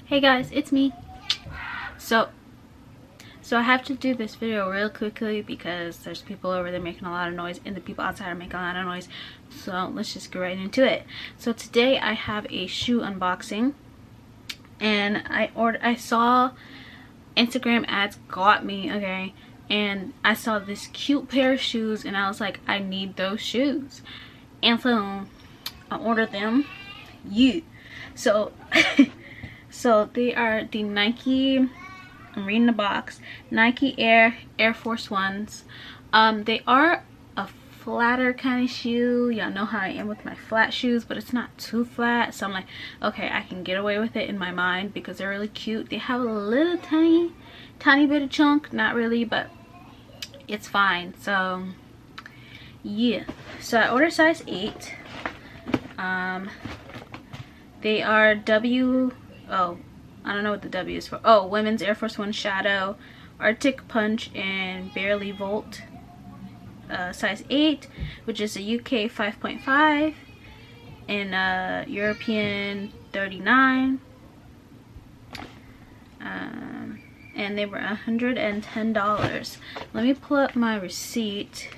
Hey guys, it's me. So I have to do this video real quickly because there's people over there making a lot of noise and the people outside are making a lot of noise. So let's just get right into it. So today I have a shoe unboxing, and I saw Instagram ads got me, okay? And I saw this cute pair of shoes and I was like, I need those shoes. And so I ordered them. So so they are the Nike, I'm reading the box, Nike Air Force Ones. They are a flatter kind of shoe. Y'all know how I am with my flat shoes, but it's not too flat, so I'm like, okay, I can get away with it in my mind because they're really cute. They have a little tiny bit of chunk, not really, but it's fine. So yeah, so I ordered size 8. They are I don't know what the W is for. Oh, women's Air Force One Shadow, Artic Punch, and Barely Volt. Size 8, which is a UK 5.5 and European 39. And they were $110. Let me pull up my receipt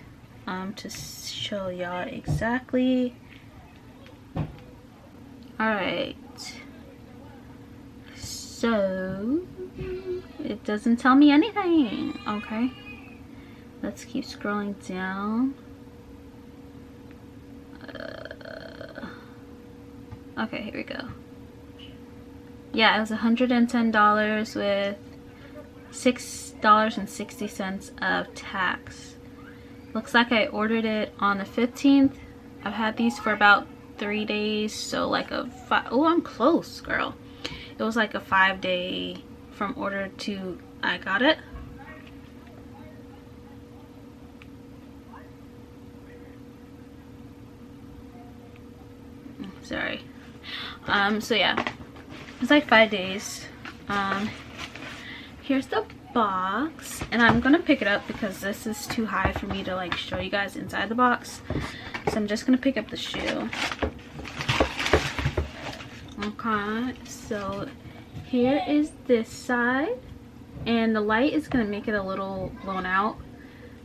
to show y'all exactly. Alright. So it doesn't tell me anything. Okay, let's keep scrolling down. Okay, here we go. Yeah, it was $110 with $6.60 of tax. Looks like I ordered it on the 15th. I've had these for about 3 days, so like oh, I'm close, girl. It was like a 5-day from order to I got it. Sorry. So yeah, it's like 5 days. Here's the box, and I'm gonna pick it up because this is too high for me to like show you guys inside the box. So I'm just gonna pick up the shoe. Okay, so here is this side, and the light is gonna make it a little blown out.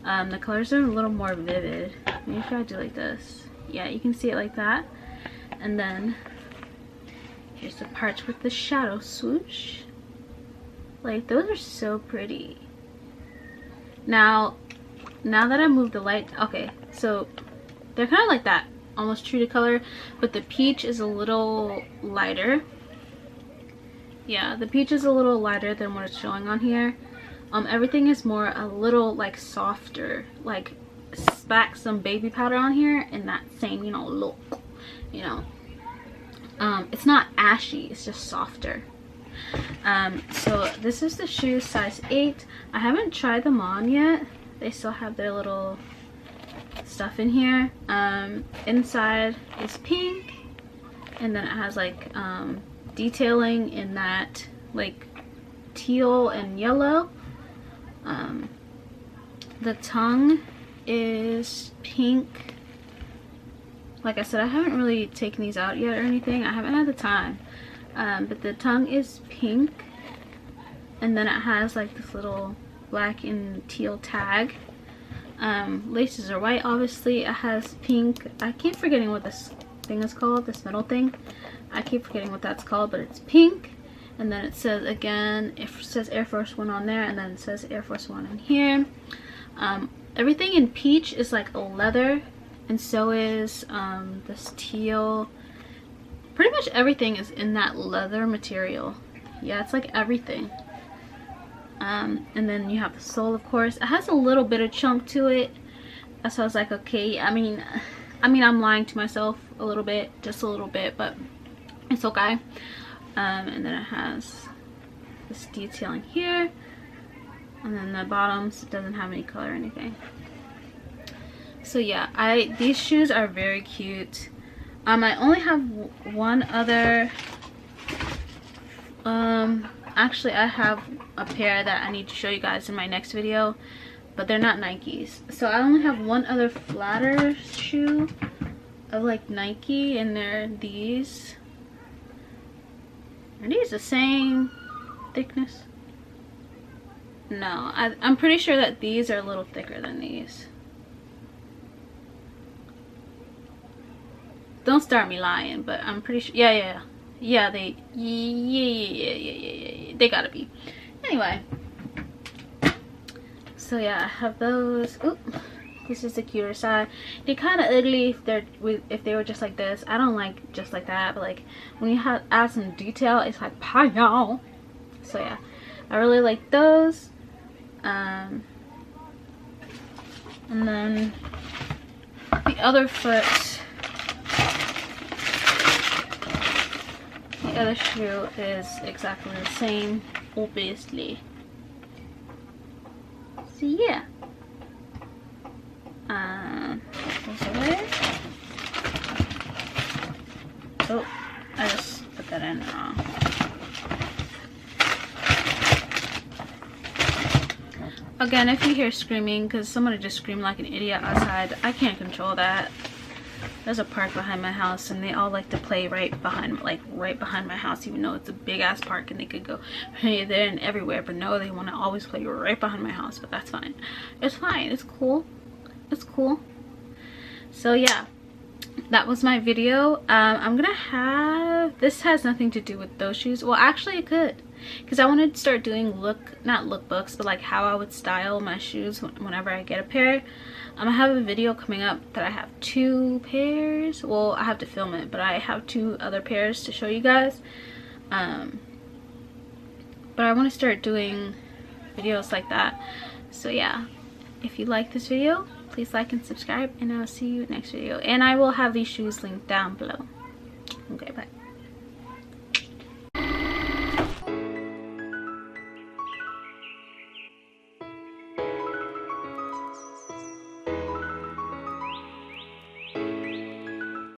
The colors are a little more vivid. Maybe if I do like this, yeah, you can see it like that. And then here's the parts with the shadow swoosh. Like, those are so pretty. Now that I moved the light, okay, so they're kind of like that, almost true to color, but the peach is a little lighter. Yeah, the peach is a little lighter than what it's showing on here. Everything is more a little like softer, like splack some baby powder on here and that same, you know, look, you know. It's not ashy, it's just softer. So this is the shoe, size 8. I haven't tried them on yet. They still have their little stuff in here. Inside is pink, and then it has like detailing in that like teal and yellow. The tongue is pink. Like I said, I haven't really taken these out yet or anything. I haven't had the time. But the tongue is pink, and then it has like this little black and teal tag. Laces are white, obviously. It has pink. I keep forgetting what this thing is called, this middle thing. I keep forgetting what that's called, but it's pink. And then it says, again, it says Air Force One on there, and then it says Air Force One in here. Everything in peach is like a leather, and so is this teal. Pretty much everything is in that leather material. Yeah, it's like everything. And then you have the sole, of course. It has a little bit of chunk to it, so I was like, okay. I mean I'm lying to myself a little bit, just a little bit, but it's okay. And then it has this detailing here, and then the bottoms, it doesn't have any color or anything. So yeah, these shoes are very cute. I only have one other. Actually, I have a pair that I need to show you guys in my next video, but they're not Nikes. So I only have one other flatter shoe of like Nike, and they're these. Are these the same thickness? No, I'm pretty sure that these are a little thicker than these. Don't start me lying, but I'm pretty sure. Yeah, they they gotta be. Anyway, so yeah, I have those. Oop, this is the cuter side. They're kind of ugly if they were just like this. I don't like just like that, but like when you add some detail, it's like pow. So yeah, I really like those. And then the other foot, the other shoe is exactly the same, obviously. So yeah, goes away. Oh, I just put that in wrong. Again, if you hear screaming, because somebody just screamed like an idiot outside, I can't control that. There's a park behind my house, and they all like to play right behind my house, even though it's a big ass park and they could go here, there, and everywhere. But no, they want to always play right behind my house. But that's fine. It's fine. It's cool. It's cool. So yeah, that was my video. I'm gonna have, this has nothing to do with those shoes. Well, actually it could, because I wanted to start doing not lookbooks, but like how I would style my shoes whenever I get a pair. I have a video coming up that I have 2 pairs. Well, I have to film it, but I have 2 other pairs to show you guys. But I want to start doing videos like that. So yeah, if you like this video, please like and subscribe, and I'll see you next video. And I will have these shoes linked down below. Okay, bye.